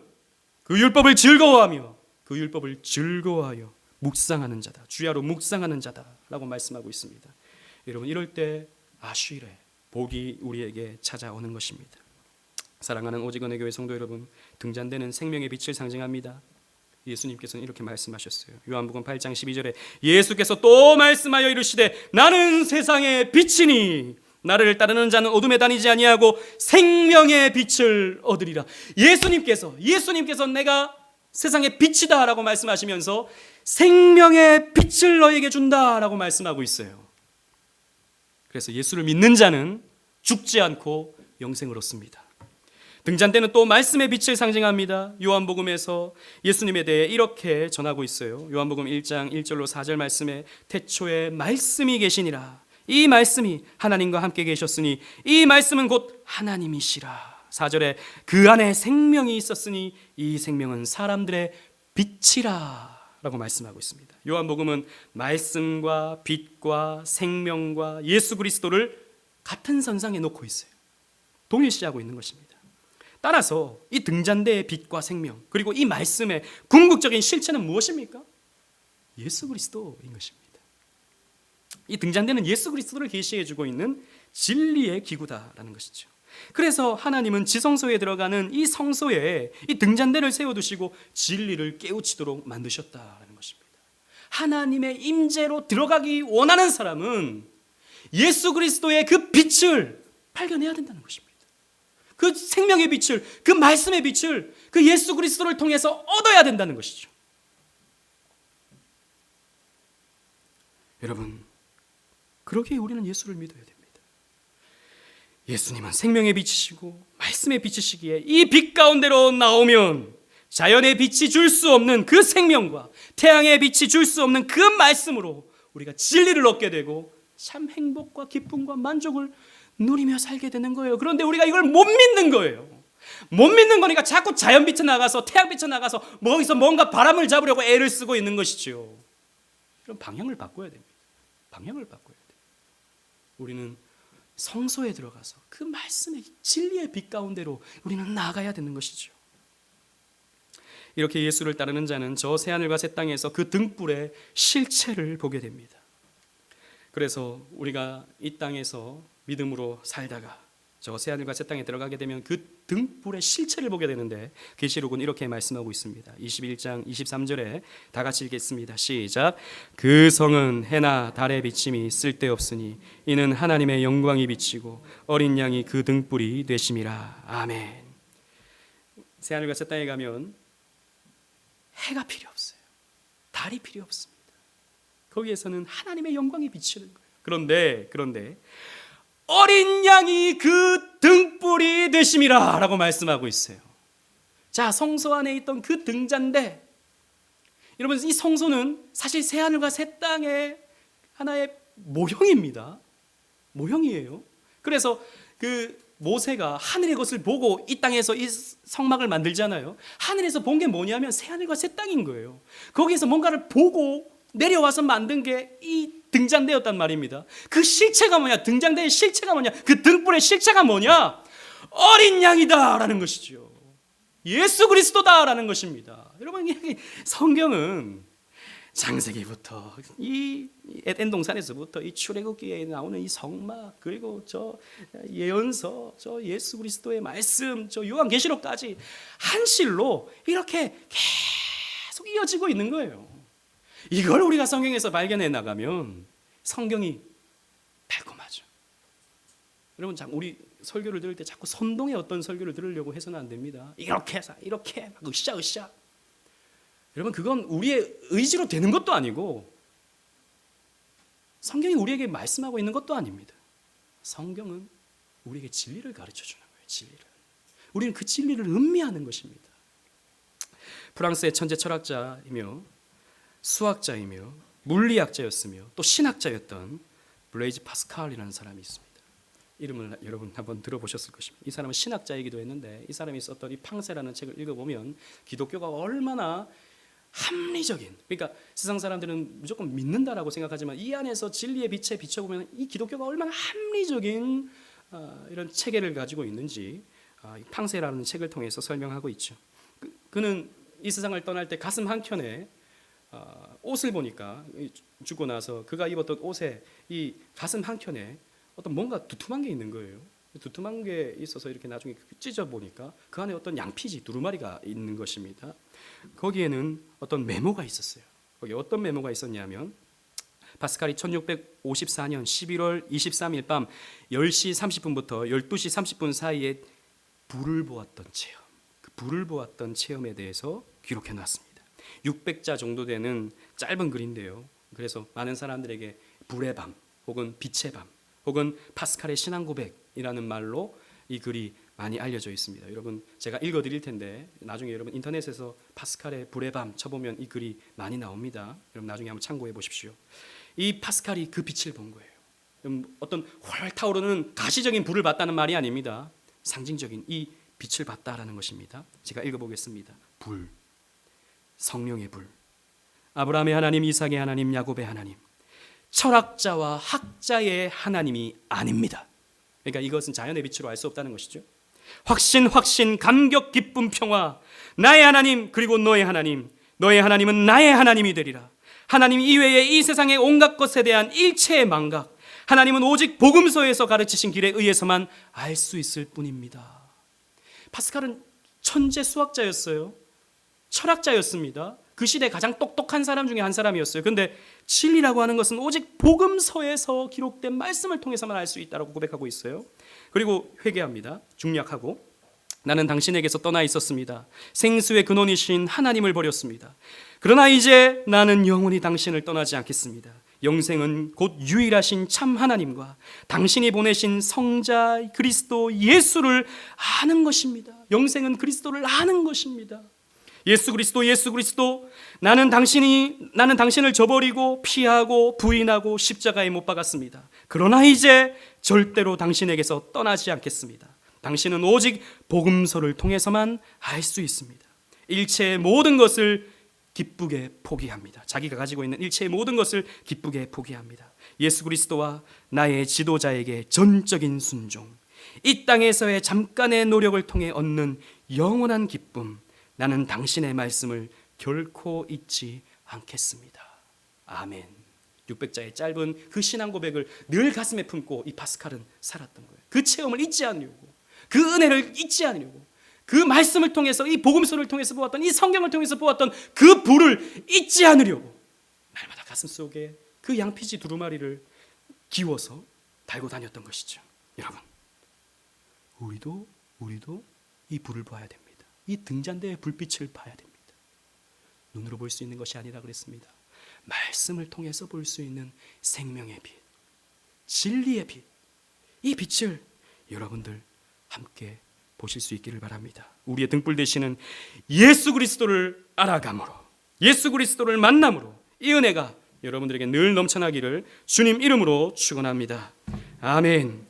그 율법을 즐거워하며 그 율법을 즐거워하여 묵상하는 자다. 주야로 묵상하는 자다라고 말씀하고 있습니다. 여러분, 이럴 때 아쉬레 복이 우리에게 찾아오는 것입니다. 사랑하는 오직은혜 교회 성도 여러분, 등잔대는 생명의 빛을 상징합니다. 예수님께서는 이렇게 말씀하셨어요. 요한복음 8장 12절에 예수께서 또 말씀하여 이르시되 나는 세상의 빛이니 나를 따르는 자는 어둠에 다니지 아니하고 생명의 빛을 얻으리라. 예수님께서 내가 세상의 빛이다라고 말씀하시면서 생명의 빛을 너에게 준다라고 말씀하고 있어요. 그래서 예수를 믿는 자는 죽지 않고 영생을 얻습니다. 등잔대는 또 말씀의 빛을 상징합니다. 요한복음에서 예수님에 대해 이렇게 전하고 있어요. 요한복음 1장 1절로 4절 말씀에 태초에 말씀이 계시니라. 이 말씀이 하나님과 함께 계셨으니 이 말씀은 곧 하나님이시라. 4절에 그 안에 생명이 있었으니 이 생명은 사람들의 빛이라 라고 말씀하고 있습니다. 요한복음은 말씀과 빛과 생명과 예수 그리스도를 같은 선상에 놓고 있어요. 동일시하고 있는 것입니다. 따라서 이 등잔대의 빛과 생명 그리고 이 말씀의 궁극적인 실체는 무엇입니까? 예수 그리스도인 것입니다. 이 등잔대는 예수 그리스도를 계시해주고 있는 진리의 기구다라는 것이죠. 그래서 하나님은 지성소에 들어가는 이 성소에 이 등잔대를 세워두시고 진리를 깨우치도록 만드셨다라는 것입니다. 하나님의 임재로 들어가기 원하는 사람은 예수 그리스도의 그 빛을 발견해야 된다는 것입니다. 그 생명의 빛을, 그 말씀의 빛을 그 예수 그리스도를 통해서 얻어야 된다는 것이죠. 여러분, 그러기에 우리는 예수를 믿어야 됩니다. 예수님은 생명의 빛이시고 말씀의 빛이시기에 이 빛 가운데로 나오면 자연의 빛이 줄 수 없는 그 생명과 태양의 빛이 줄 수 없는 그 말씀으로 우리가 진리를 얻게 되고 참 행복과 기쁨과 만족을 누리며 살게 되는 거예요. 그런데 우리가 이걸 못 믿는 거예요. 못 믿는 거니까 자꾸 자연빛에 나가서 태양빛에 나가서 거기서 뭔가 바람을 잡으려고 애를 쓰고 있는 것이죠. 그럼 방향을 바꿔야 됩니다. 방향을 바꿔야 돼요. 우리는 성소에 들어가서 그 말씀의 진리의 빛 가운데로 우리는 나아가야 되는 것이죠. 이렇게 예수를 따르는 자는 저 새하늘과 새 땅에서 그 등불의 실체를 보게 됩니다. 그래서 우리가 이 땅에서 믿음으로 살다가 저 새하늘과 새 땅에 들어가게 되면 그 등불의 실체를 보게 되는데 계시록은 이렇게 말씀하고 있습니다. 21장 23절에 다 같이 읽겠습니다. 시작. 그 성은 해나 달의 비침이 쓸데없으니 이는 하나님의 영광이 비치고 어린 양이 그 등불이 되심이라. 아멘. 새하늘과 새 땅에 가면 해가 필요 없어요. 달이 필요 없습니다. 거기에서는 하나님의 영광이 비치는 거예요. 그런데 어린 양이 그 등불이 되심이라 라고 말씀하고 있어요. 자, 성소 안에 있던 그 등잔대, 여러분, 이 성소는 사실 새하늘과 새 땅의 하나의 모형입니다. 모형이에요. 그래서 그 모세가 하늘의 것을 보고 이 땅에서 이 성막을 만들잖아요. 하늘에서 본 게 뭐냐면 새하늘과 새 땅인 거예요. 거기에서 뭔가를 보고 내려와서 만든 게 이 등잔대였단 말입니다. 그 실체가 뭐냐? 등잔대의 실체가 뭐냐? 그 등불의 실체가 뭐냐? 어린 양이다라는 것이죠. 예수 그리스도다라는 것입니다. 여러분, 성경은 창세기부터 이 에덴 동산에서부터 이 출애굽기에 나오는 이 성막, 그리고 저 예언서, 저 예수 그리스도의 말씀, 저 요한계시록까지 한 실로 이렇게 계속 이어지고 있는 거예요. 이걸 우리가 성경에서 발견해 나가면 성경이 달콤하죠. 여러분, 우리 설교를 들을 때 자꾸 선동의 어떤 설교를 들으려고 해서는 안 됩니다. 이렇게 해서 이렇게 막 으쌰으쌰. 여러분, 그건 우리의 의지로 되는 것도 아니고 성경이 우리에게 말씀하고 있는 것도 아닙니다. 성경은 우리에게 진리를 가르쳐 주는 거예요. 진리를. 우리는 그 진리를 음미하는 것입니다. 프랑스의 천재 철학자이며 수학자이며 물리학자였으며 또 신학자였던 블레이즈 파스칼이라는 사람이 있습니다. 이름을 여러분 한번 들어보셨을 것입니다. 이 사람은 신학자이기도 했는데 이 사람이 썼던 이 팡세라는 책을 읽어보면 기독교가 얼마나 합리적인, 그러니까 세상 사람들은 무조건 믿는다라고 생각하지만 이 안에서 진리의 빛에 비춰보면 이 기독교가 얼마나 합리적인 이런 체계를 가지고 있는지 팡세라는 책을 통해서 설명하고 있죠. 그는 이 세상을 떠날 때 가슴 한켠에 옷을 보니까 죽고 나서 그가 입었던 옷에 이 가슴 한켠에 어떤 뭔가 두툼한 게 있는 거예요. 두툼한 게 있어서 이렇게 나중에 찢어 보니까 그 안에 어떤 양피지 두루마리가 있는 것입니다. 거기에는 어떤 메모가 있었어요. 거기 어떤 메모가 있었냐면 파스칼이 1654년 11월 23일 밤 10시 30분부터 12시 30분 사이에 불을 보았던 체험, 그 불을 보았던 체험에 대해서 기록해 놨습니다. 600자 정도 되는 짧은 글인데요. 그래서 많은 사람들에게 불의 밤 혹은 빛의 밤 혹은 파스칼의 신앙 고백이라는 말로 이 글이 많이 알려져 있습니다. 여러분, 제가 읽어드릴 텐데 나중에 여러분 인터넷에서 파스칼의 불의 밤 쳐보면 이 글이 많이 나옵니다. 여러분 나중에 한번 참고해 보십시오. 이 파스칼이 그 빛을 본 거예요. 어떤 활활 타오르는 가시적인 불을 봤다는 말이 아닙니다. 상징적인 이 빛을 봤다라는 것입니다. 제가 읽어보겠습니다. 불, 성령의 불, 아브라함의 하나님, 이삭의 하나님, 야곱의 하나님, 철학자와 학자의 하나님이 아닙니다. 그러니까 이것은 자연의 빛으로 알 수 없다는 것이죠. 확신, 감격, 기쁨, 평화, 나의 하나님 그리고 너의 하나님, 너의 하나님은 나의 하나님이 되리라. 하나님 이외의 이 세상의 온갖 것에 대한 일체의 망각, 하나님은 오직 복음서에서 가르치신 길에 의해서만 알 수 있을 뿐입니다. 파스칼은 천재 수학자였어요. 철학자였습니다. 그 시대 가장 똑똑한 사람 중에 한 사람이었어요. 그런데 진리라고 하는 것은 오직 복음서에서 기록된 말씀을 통해서만 알 수 있다고 고백하고 있어요. 그리고 회개합니다. 중략하고 나는 당신에게서 떠나 있었습니다. 생수의 근원이신 하나님을 버렸습니다. 그러나 이제 나는 영원히 당신을 떠나지 않겠습니다. 영생은 곧 유일하신 참 하나님과 당신이 보내신 성자 그리스도 예수를 아는 것입니다. 영생은 그리스도를 아는 것입니다. 예수 그리스도, 나는 당신을 저버리고 피하고 부인하고 십자가에 못 박았습니다. 그러나 이제 절대로 당신에게서 떠나지 않겠습니다. 당신은 오직 복음서를 통해서만 알 수 있습니다. 일체의 모든 것을 기쁘게 포기합니다. 자기가 가지고 있는 일체의 모든 것을 기쁘게 포기합니다. 예수 그리스도와 나의 지도자에게 전적인 순종, 이 땅에서의 잠깐의 노력을 통해 얻는 영원한 기쁨, 나는 당신의 말씀을 결코 잊지 않겠습니다. 아멘. 600자의 짧은 그 신앙 고백을 늘 가슴에 품고 이 파스칼은 살았던 거예요. 그 체험을 잊지 않으려고, 그 은혜를 잊지 않으려고, 그 말씀을 통해서, 이 복음서를 통해서 보았던, 이 성경을 통해서 보았던 그 불을 잊지 않으려고 날마다 가슴속에 그 양피지 두루마리를 기워서 달고 다녔던 것이죠. 여러분, 우리도 이 불을 봐야 됩니다. 이 등잔대의 불빛을 봐야 됩니다. 눈으로 볼 수 있는 것이 아니라 그랬습니다. 말씀을 통해서 볼 수 있는 생명의 빛, 진리의 빛, 이 빛을 여러분들 함께 보실 수 있기를 바랍니다. 우리의 등불 되시는 예수 그리스도를 알아감으로, 예수 그리스도를 만남으로 이 은혜가 여러분들에게 늘 넘쳐나기를 주님 이름으로 축원합니다. 아멘.